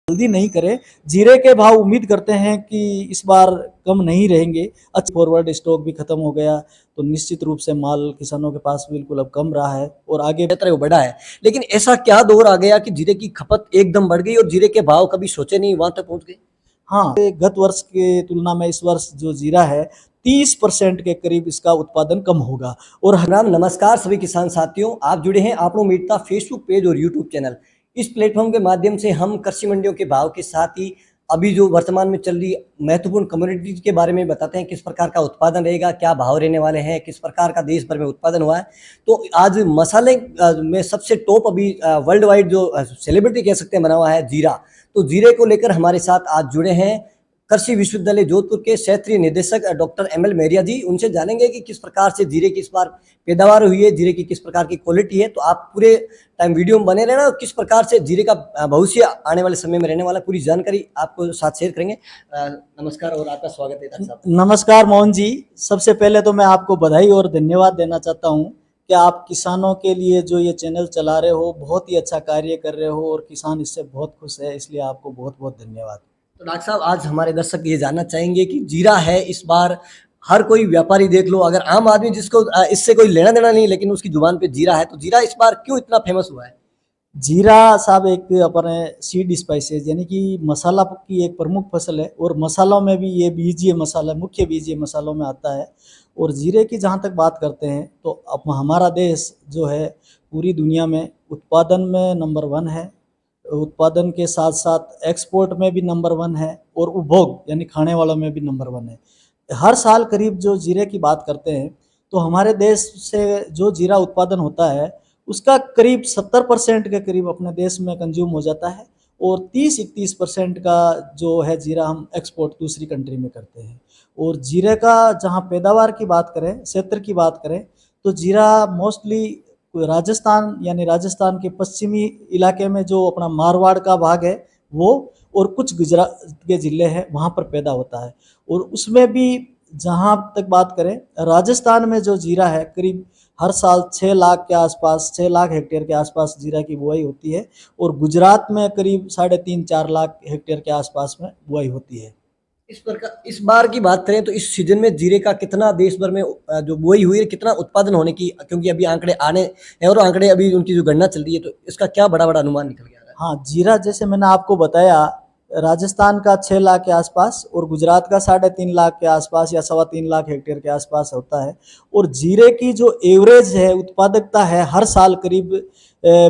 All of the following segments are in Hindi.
जल्दी नहीं करें। जीरे के भाव उम्मीद करते हैं कि इस बार कम नहीं रहेंगे। अच्छा, फॉरवर्ड स्टॉक भी खत्म हो गया तो निश्चित रूप से माल किसानों के पास बिल्कुल अब कम रहा है और आगे बेहतर है वो बढ़ा है। लेकिन ऐसा क्या दौर आ गया कि जीरे की खपत एकदम बढ़ गई और जीरे के भाव कभी सोचे नहीं वहां तक पहुंच गए? हाँ, गत वर्ष की तुलना में इस वर्ष जो जीरा है 30% के करीब इसका उत्पादन कम होगा। और राम नमस्कार सभी किसान साथियों, आप जुड़े हैं आपनो मीटता फेसबुक पेज और यूट्यूब चैनल। इस प्लेटफॉर्म के माध्यम से हम कृषि मंडियों के भाव के साथ ही अभी जो वर्तमान में चल रही महत्वपूर्ण कम्युनिटीज के बारे में बताते हैं, किस प्रकार का उत्पादन रहेगा, क्या भाव रहने वाले हैं, किस प्रकार का देश भर में उत्पादन हुआ है। तो आज मसाले में सबसे टॉप अभी वर्ल्ड वाइड जो सेलिब्रिटी कह सकते हैं बना हुआ है जीरा। तो जीरे को लेकर हमारे साथ आज जुड़े हैं कृषि विश्वविद्यालय जोधपुर के क्षेत्रीय निदेशक डॉक्टर एमएल मेरिया जी। उनसे जानेंगे कि किस प्रकार से जीरे की इस बार पैदावार हुई है, जीरे की किस प्रकार की क्वालिटी है। तो आप पूरे टाइम वीडियो में बने रहना और किस प्रकार से जीरे का भविष्य आने वाले समय में रहने वाला पूरी जानकारी आपको साथ शेयर करेंगे। नमस्कार और आपका स्वागत है डॉक्टर साहब। नमस्कार मोहन जी, सबसे पहले तो मैं आपको बधाई और धन्यवाद देना चाहता हूँ कि आप किसानों के लिए जो ये चैनल चला रहे हो, बहुत ही अच्छा कार्य कर रहे हो और किसान इससे बहुत खुश है, इसलिए आपको बहुत बहुत धन्यवाद। तो डॉक्टर साहब, आज हमारे दर्शक ये जानना चाहेंगे कि जीरा है इस बार, हर कोई व्यापारी देख लो, अगर आम आदमी जिसको इससे कोई लेना देना नहीं, लेकिन उसकी जुबान पे जीरा है, तो जीरा इस बार क्यों इतना फेमस हुआ है? जीरा साहब एक अपने सीड स्पाइसेस यानी कि मसाला की एक प्रमुख फसल है और मसालों में भी ये बीजीय मसाला मुख्य बीजीय मसालों में आता है। और जीरे की जहाँ तक बात करते हैं तो अब हमारा देश जो है पूरी दुनिया में उत्पादन में नंबर 1 है, उत्पादन के साथ साथ एक्सपोर्ट में भी नंबर 1 है और उपभोग यानी खाने वालों में भी नंबर 1 है। हर साल करीब जो जीरे की बात करते हैं तो हमारे देश से जो जीरा उत्पादन होता है उसका करीब 70% के करीब अपने देश में कंज्यूम हो जाता है और 30-31% का जो है जीरा हम एक्सपोर्ट दूसरी कंट्री में करते हैं। और जीरे का जहाँ पैदावार की बात करें, क्षेत्र की बात करें, तो जीरा मोस्टली राजस्थान यानी राजस्थान के पश्चिमी इलाके में जो अपना मारवाड़ का भाग है वो और कुछ गुजरात के ज़िले हैं वहाँ पर पैदा होता है। और उसमें भी जहाँ तक बात करें राजस्थान में जो जीरा है करीब हर साल 6 लाख के आसपास 6 लाख हेक्टेयर के आसपास जीरा की बुआई होती है और गुजरात में करीब 3.5-4 लाख हेक्टेयर के आसपास में बुआई होती है। इस बार की बात करें तो इस सीजन में जीरे का कितना देश भर में जो बुआई हुई है, कितना उत्पादन होने की, क्योंकि अभी आंकड़े आने हैं और आंकड़े अभी उनकी जो गणना चल रही है, तो इसका क्या बड़ा बड़ा अनुमान निकल गया है? हाँ, जीरा जैसे मैंने आपको बताया राजस्थान का 6 लाख के आसपास और गुजरात का 3.5 लाख के आसपास या 3.25 लाख हेक्टेयर के आसपास होता है। और जीरे की जो एवरेज है उत्पादकता है हर साल करीब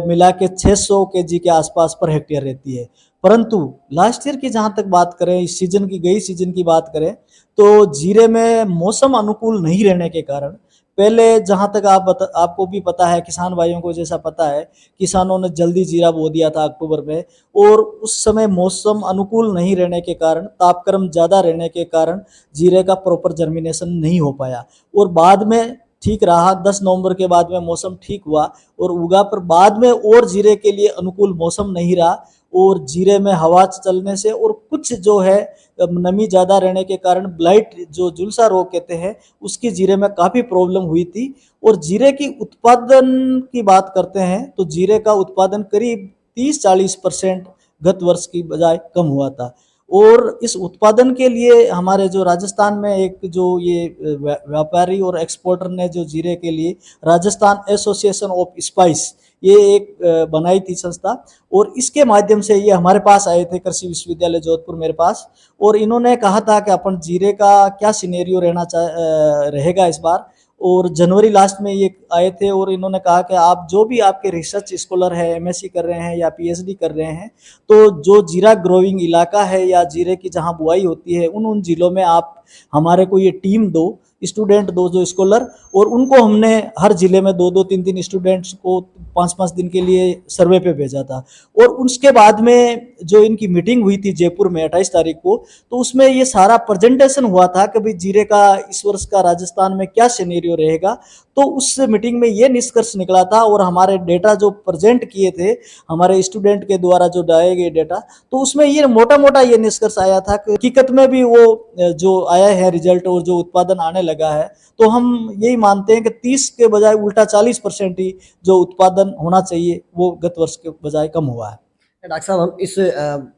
मिला के 600 केजी के आसपास पर हेक्टेयर रहती है। परंतु लास्ट ईयर की जहाँ तक बात करें, इस सीजन की गई सीजन की बात करें तो जीरे में मौसम अनुकूल नहीं रहने के कारण पहले जहाँ तक आपको भी पता है, किसान भाइयों को जैसा पता है, किसानों ने जल्दी जीरा बो दिया था अक्टूबर में और उस समय मौसम अनुकूल नहीं रहने के कारण, तापक्रम ज़्यादा रहने के कारण जीरे का प्रॉपर जर्मिनेशन नहीं हो पाया और बाद में ठीक रहा। 10 नवंबर के बाद में मौसम ठीक हुआ और उगा, पर बाद में और जीरे के लिए अनुकूल मौसम नहीं रहा और जीरे में हवा चलने से और कुछ जो है नमी ज़्यादा रहने के कारण ब्लाइट जो झुलसा रोग कहते हैं उसकी जीरे में काफ़ी प्रॉब्लम हुई थी। और जीरे की उत्पादन की बात करते हैं तो जीरे का उत्पादन करीब 30-40% गत वर्ष की बजाय कम हुआ था। और इस उत्पादन के लिए हमारे जो राजस्थान में एक जो ये व्यापारी और एक्सपोर्टर ने जो जीरे के लिए राजस्थान एसोसिएशन ऑफ स्पाइस ये एक बनाई थी संस्था और इसके माध्यम से ये हमारे पास आए थे कृषि विश्वविद्यालय जोधपुर मेरे पास और इन्होंने कहा था कि अपन जीरे का क्या सिनेरियो रहेगा इस बार। और जनवरी लास्ट में ये आए थे और इन्होंने कहा कि आप जो भी आपके रिसर्च स्कॉलर है, एमएससी कर रहे हैं या पीएचडी कर रहे हैं, तो जो जीरा ग्रोइंग इलाका है या जीरे की जहां बुआई होती है उन जिलों में आप हमारे को ये टीम दो, स्टूडेंट दो जो स्कॉलर, और उनको हमने हर जिले में 2-2 3-3 स्टूडेंट्स को 5-5 दिन के लिए सर्वे पे भेजा था। और उसके बाद में जो इनकी मीटिंग हुई थी जयपुर में 28 तारीख को, तो उसमें ये सारा प्रेजेंटेशन हुआ था कि भाई जीरे का इस वर्ष का राजस्थान में क्या सिनेरियो रहेगा। तो उस मीटिंग में ये निष्कर्ष निकला था और हमारे डेटा जो प्रेजेंट किए थे हमारे स्टूडेंट के द्वारा जो डाले गए डेटा, तो उसमें ये मोटा मोटा ये निष्कर्ष आया था कि हकीकत में भी वो जो आया है रिजल्ट और जो उत्पादन आने लगा है, तो हम यही मानते हैं कि 30 के बजाय उल्टा 40% ही जो उत्पादन होना चाहिए वो गत वर्ष के बजाय कम हुआ है। डॉक्टर साहब, हम इस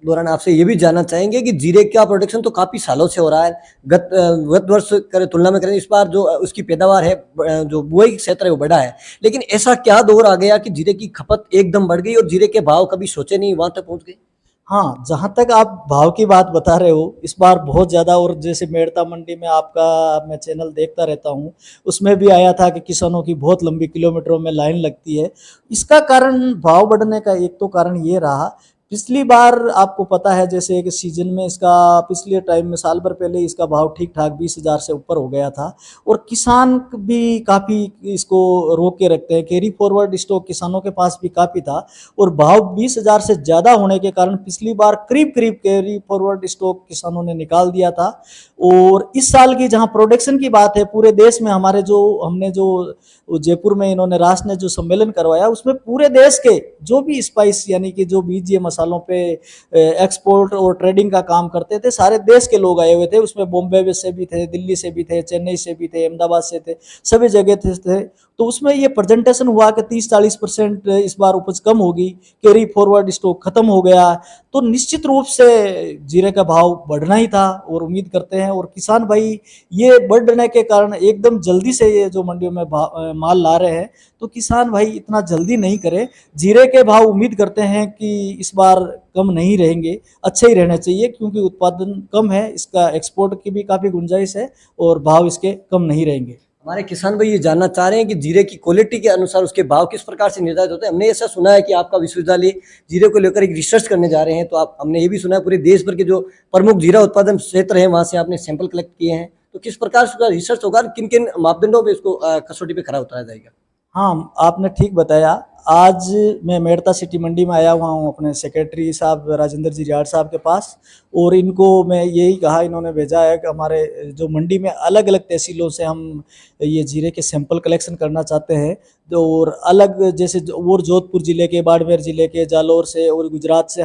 दौरान आपसे ये भी जानना चाहेंगे कि जीरे का प्रोडक्शन तो काफ़ी सालों से हो रहा है। गत वर्ष करें तुलना में करें, इस बार जो उसकी पैदावार है, जो बुआई क्षेत्र है वो बढ़ा है। लेकिन ऐसा क्या दौर आ गया कि जीरे की खपत एकदम बढ़ गई और जीरे के भाव कभी सोचे नहीं वहाँ तक पहुँच गए? हाँ, जहाँ तक आप भाव की बात बता रहे हो, इस बार बहुत ज़्यादा, और जैसे मेड़ता मंडी में आपका मैं चैनल देखता रहता हूँ, उसमें भी आया था कि किसानों की बहुत लंबी किलोमीटरों में लाइन लगती है। इसका कारण भाव बढ़ने का एक तो कारण ये रहा, पिछली बार आपको पता है जैसे एक सीजन में इसका, पिछले टाइम में साल भर पहले इसका भाव ठीक-ठाक 20,000 से ऊपर हो गया था और किसान भी काफ़ी इसको रोक के रखते हैं। कैरी फॉरवर्ड स्टॉक किसानों के पास भी काफ़ी था और भाव 20,000 से ज़्यादा होने के कारण पिछली बार करीब-करीब कैरी फॉरवर्ड स्टॉक किसानों ने निकाल दिया था। और इस साल की जहाँ प्रोडक्शन की बात है, पूरे देश में हमारे हमने जो जयपुर में इन्होंने राष्ट्र ने जो सम्मेलन करवाया, उसमें पूरे देश के जो भी स्पाइस यानी कि जो बीजीय मसालों पे एक्सपोर्ट और ट्रेडिंग का काम करते थे, सारे देश के लोग आए हुए थे। उसमें बॉम्बे से भी थे, दिल्ली से भी थे, चेन्नई से भी थे, अहमदाबाद से थे, सभी जगह थे। तो उसमें ये प्रेजेंटेशन हुआ कि 30-40% इस बार उपज कम होगी, कैरी फॉरवर्ड स्टॉक खत्म हो गया। तो निश्चित रूप से जीरे का भाव बढ़ना ही था और उम्मीद करते हैं, और किसान भाई ये बढ़ने के कारण एकदम जल्दी से ये जो मंडियों में माल ला रहे हैं, तो किसान भाई इतना जल्दी नहीं करे। जीरे के भाव उम्मीद करते हैं कि इस बार कम नहीं रहेंगे, अच्छे ही रहने चाहिए, क्योंकि उत्पादन कम है, इसका एक्सपोर्ट की भी काफ़ी गुंजाइश है और भाव इसके कम नहीं रहेंगे। हमारे किसान भाई ये जानना चाह रहे हैं कि जीरे की क्वालिटी के अनुसार उसके भाव किस प्रकार से निर्धारित होते हैं। हमने ऐसा सुना है कि आपका विश्वविद्यालय जीरे को लेकर एक रिसर्च करने जा रहे हैं, तो आप, हमने ये भी सुना है पूरे देश भर के जो प्रमुख जीरा उत्पादन क्षेत्र हैं वहाँ से आपने सैंपल कलेक्ट किए हैं। तो किस प्रकार से उसका रिसर्च होगा, किन किन मापदंडों पर इसको कसौटी पे खरा उतारा जाएगा? हाँ, आपने ठीक बताया। आज मैं मेड़ता सिटी मंडी में आया हुआ हूँ अपने सेक्रेटरी साहब राजेंद्र जी रियाड़ साहब के पास, और इनको मैं यही कहा, इन्होंने भेजा है कि हमारे जो मंडी में अलग अलग तहसीलों से हम ये जीरे के सैंपल कलेक्शन करना चाहते हैं। और अलग जैसे और जोधपुर ज़िले के, बाड़मेर ज़िले के, जालौर से और गुजरात से,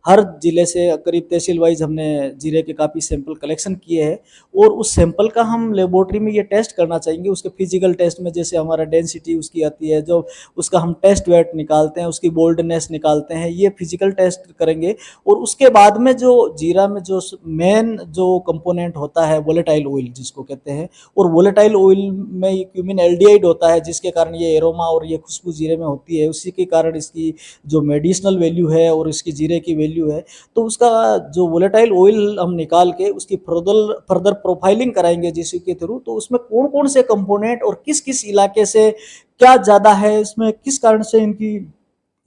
हर ज़िले से करीब तहसील वाइज हमने जीरे के काफ़ी सैंपल कलेक्शन किए हैं। और उस सैंपल का हम लेबोरेटरी में ये टेस्ट करना चाहेंगे। उसके फिजिकल टेस्ट में जैसे हमारा डेंसिटी उसकी आती है, जो उसका हम टेस्ट वेट निकालते हैं, उसकी बोल्डनेस निकालते हैं, ये फिजिकल टेस्ट करेंगे। और उसके बाद में जो जीरा में जो मेन जो कंपोनेंट होता है वोलेटाइल ऑयल जिसको कहते हैं, और वोलेटाइल ऑयल में क्यूमिन एल्डिहाइड होता है, जिसके कारण ये एरोमा और ये खुशबू जीरे में होती है। उसी के कारण इसकी जो मेडिसिनल वैल्यू है और इसकी जीरे की वैल्यू है, तो उसका जो वोलेटाइल ऑयल हम निकाल के उसकी फर्दर प्रोफाइलिंग कराएंगे जीसी के थ्रू। तो उसमें कौन कौन से कंपोनेंट और किस किस इलाके से क्या ज़्यादा है, इसमें किस कारण से इनकी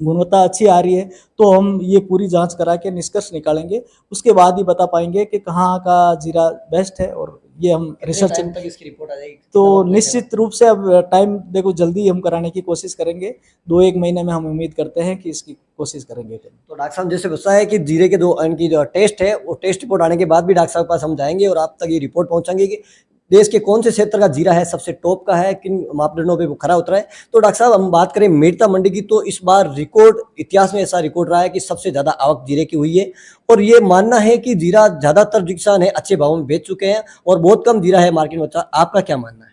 गुणवत्ता अच्छी आ रही है, तो हम ये पूरी जांच करा के निष्कर्ष निकालेंगे। उसके बाद ही बता पाएंगे कि कहाँ का जीरा बेस्ट है, और ये हम रिसर्च तक इसकी रिपोर्ट आ जाएगी? तो निश्चित रूप से अब टाइम देखो जल्दी हम कराने की कोशिश करेंगे, 2-1 महीने में हम उम्मीद करते हैं कि इसकी कोशिश करेंगे। तो डॉक्टर साहब जैसे बताया है कि जीरे के इनकी जो टेस्ट है, वो टेस्ट रिपोर्ट आने के बाद भी डॉक्टर साहब के पास हम जाएंगे और आप तक ये रिपोर्ट पहुंचाएंगे कि देश के कौन से क्षेत्र का जीरा है सबसे टॉप का है, किन मापदंडों पे वो खरा उतरा है। तो डॉक्टर साहब हम बात करें मेड़ता मंडी की, तो इस बार रिकॉर्ड, इतिहास में ऐसा रिकॉर्ड रहा है कि सबसे ज़्यादा आवक जीरे की हुई है, और ये मानना है कि जीरा ज़्यादातर जो किसान है अच्छे भावों में बेच चुके हैं और बहुत कम जीरा है मार्केट में। आपका क्या मानना है?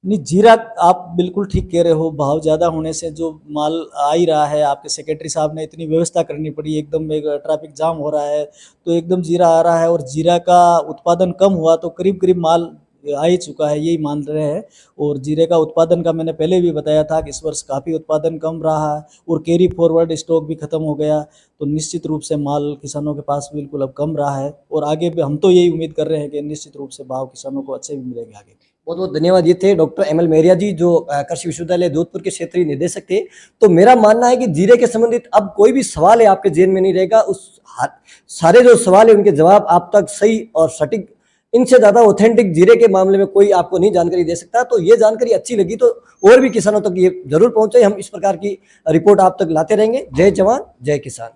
नहीं, जीरा आप बिल्कुल ठीक कह रहे हो। भाव ज़्यादा होने से जो माल आ ही रहा है, आपके सेक्रेटरी साहब ने इतनी व्यवस्था करनी पड़ी, एकदम एक ट्रैफिक जाम हो रहा है तो एकदम जीरा आ रहा है, और जीरा का उत्पादन कम हुआ तो करीब करीब माल आ ही चुका है, यही मान रहे हैं। और जीरे का उत्पादन का मैंने पहले भी बताया था कि इस वर्ष काफ़ी उत्पादन कम रहा है और कैरी फॉरवर्ड स्टॉक भी ख़त्म हो गया, तो निश्चित रूप से माल किसानों के पास बिल्कुल अब कम रहा है। और आगे भी हम तो यही उम्मीद कर रहे हैं कि निश्चित रूप से भाव किसानों को अच्छे भी मिलेंगे आगे। बहुत बहुत धन्यवाद। ये थे डॉक्टर ML मेहरिया जी, जो कृषि विश्वविद्यालय जोधपुर के क्षेत्रीय निदेशक थे। तो मेरा मानना है कि जीरे के संबंधित अब कोई भी सवाल है आपके जेहन में नहीं रहेगा, उस सारे जो सवाल है उनके जवाब आप तक सही और सटीक, इनसे ज़्यादा ऑथेंटिक जीरे के मामले में कोई आपको नहीं जानकारी दे सकता। तो ये जानकारी अच्छी लगी तो और भी किसानों तक ये जरूर पहुंचे। हम इस प्रकार की रिपोर्ट आप तक लाते रहेंगे। जय जवान जय किसान।